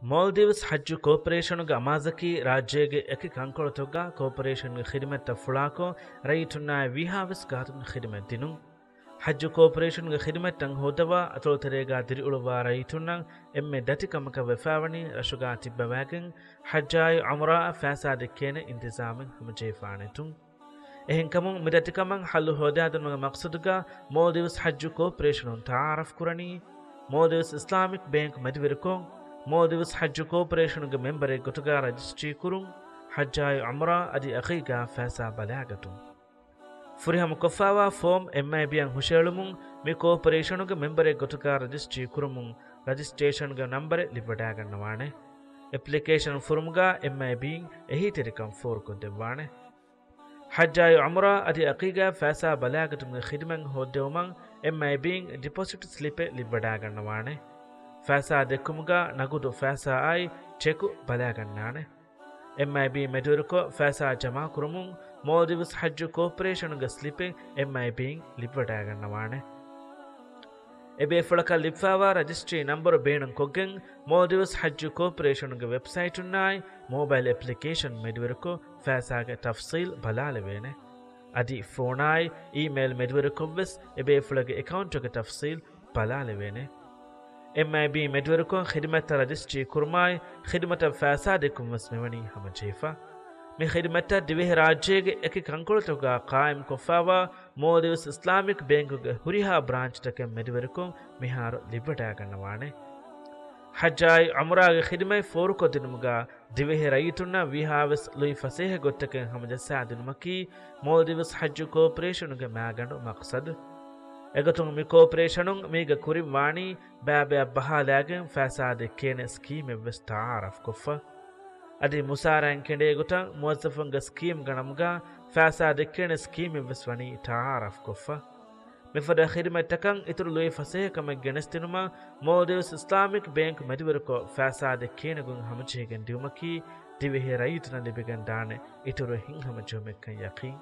Maldives Hajj Corporation ಗೆ ಅಮಾಜಕಿ ರಾಜ್ಯಗೆ ಎಕಿ ಕಂಕೊಳತೊಗ್ಗ corporation ಗೆ ಖಿದಮತ್ ಫುಳಾಕೋ ರೈತುನ್ನ ವಿಹಾವಸ್ ಗಾತುನ್ ಖಿದಮತ್ ದಿನು ಹಜ್ corporation ಗೆ ಖಿದಮತ್ ತಂಗ್ ಹೋದವ ಅತೋತರೆಗ ದಿರಿಉಳುವ ರೈತುನ್ನ ಎಮ್ಮೆ ದತಿಕಮಕ ವೆಫಾವಣಿ ರಶುಗಾ ತಿಬ್ಬವಾಗೆನ್ ಹಜ್ಜಾಯ್ ಉಮ್ರಾ ಫಾಸಾ ದೆಕ್ಕೇನೆ ಇಂತಿಜಾಮೆನ್ ಹಮಜೇಫಾನೆತುನ್ එහෙන් කමුන් මිදතිකමන් හල්ලු හොදාදුන්ගේ මක්සදුග Maldives Hajj Corporation උන් තාරෆ් කුරණී Maldives Islamic Bank medhuverikoh Maldives Hajj Corporation ಗೆ ಮೆಂಬರ್ ಗೊತುಗ ರಿಜಿಸ್ಟ್ರಿ ಕುರುಂ ಹಜ್ಜಾಯ್ ಉಮ್ರಾ ಅದಿ ಅಖೀಗಾ ಫಾಸಾ ಬಲಾಗತು ಫುರಿಹಮ ಕೊಫಾವಾ ಫಾರ್ಮ್ MIB ಅಂ ಹುಶೇಳುಮುಂ ಮಿ ಕಾರ್ಪೊರೇಷನ್ ಗೆ ಮೆಂಬರ್ ಗೊತುಗ ರಿಜಿಸ್ಟ್ರಿ ಕುರುಮುಂ ರಿಜಿಸ್ಟ್ರೇಷನ್ ಗೆ ನಂಬರ್ ಲಿಬಡಾ ಗನ್ನವಾಣೆ ಅಪ್ಲಿಕೇಶನ್ ಫಾರ್ಮ್ ಗ MIB ಎಹಿ ತೆರಿಕಂ ಫೋರ್ ಕೊದ್ದೆವಾಣೆ ಹಜ್ಜಾಯ್ ಉಮ್ರಾ ಅದಿ ಅಖೀಗಾ ಫಾಸಾ ಬಲಾಗತು ಗೆ ಖಿದಮನ್ ಹೋದ್ದೆವಮಂ MIB ಡಿಪಾಸಿಟ್ ಸ್ಲಿಪ್ ಲಿಬಡಾ ಗನ್ನವಾಣೆ ಫಾಸಾ ದೆಕ್ಕುಮುಗ ನಗುದು ಫಾಸಾ ಆಯ್ ಚೆಕು ಬಲಾಗನ್ನಾನೆ MIB medhuverikoh ಫಾಸಾ ಜಮಾ ಕುರುಮುಂ Maldives Hajj Corporation ಗೆ ಸ್ಲಿಪ್ MIB ಲಿಬಡಾ ಗನ್ನವಾಣೆ ಎಬೆ ಫಳಕ ಲಿಫಾವಾ ರಿಜಿಸ್ಟ್ರಿ ನಂಬರ್ ಬೇಣಂ ಕೊಗ್ಗೆನ್ Maldives Hajj Corporation ಗೆ ವೆಬ್ಸೈಟ್ ಉನ್ನಾಯ್ ಮೊಬೈಲ್ ಅಪ್ಲಿಕೇಶನ್ medhuverikoh ಫಾಸಾ ಗೆ ತಫ್ಸೀಲ್ ಬಲಾಲೆವೇನೆ ಅದಿ ಫೋನಾಯ್ ಇಮೇಲ್ medhuverikoh ವೆಸ್ ಎಬೆ ಫಳಗೆ ಅಕೌಂಟ್ ಗೆ ತಫ್ಸೀಲ್ ಬಲಾಲೆವೇನೆ MIB medhuverikoh khidmat registry kurmai khidmat fasa dekum wasmewani hamajefa me khidmat diveh rajyege eki kankoltoga qaim kofawa Maldives Islamic Bank ge huriha branch take medhuverikoh mihar libata gannawane hajjai umra ge khidmai for ko dinumuga diveh raytunna vihaves lui faseh gottake hamajassa dinumaki Maldives Hajj Corporation ge magandu maqsad ಎಗತುಂ me ಕಾರ್ಪೊರೇಷನುಂ ಮೀಗ ಕುರಿಂ Vani ಬ್ಯಾಬೆ ಬಹಾಲಾಗೆನ್ ಫಾಸಾದೆ ಕೇನೆ scheme ಎವ್ವೆಸ್ ತಾರಫ್ ಕೊಫ ಅದಿ ಮುಸಾರಂ ಕೆಂಡೆ ಗುತಂ ಮುವಜ್ಜಫುಂ ಗ scheme ಗಣಮ್ಗ ಫಾಸಾದೆ ಕೇನೆ scheme ಎವ್ವೆಸ್ ವಣಿ ತಾರಫ್ ಕೊಫ ಮೆಫದ ಖಿದಮತಕಂ ಇತರು ಲುಯ್ ಫಸೇ ಕಮ ಗೆನಸ್ತಿನುಮ Maldives Islamic Bank medhuverikoh ಫಾಸಾದೆ ಕೇನೆ ಗುಂ ಹಮಚೆಗೆನ್ ದಿಯುಮಕಿ ದಿವೆಹೆ ರೈತನ ಲಿಬೆಗನ್ ದಾನೆ ಇತರು ಹಿಂ ಹಮಜುಮೆಕ್ಕನ್ ಯಕೀನ್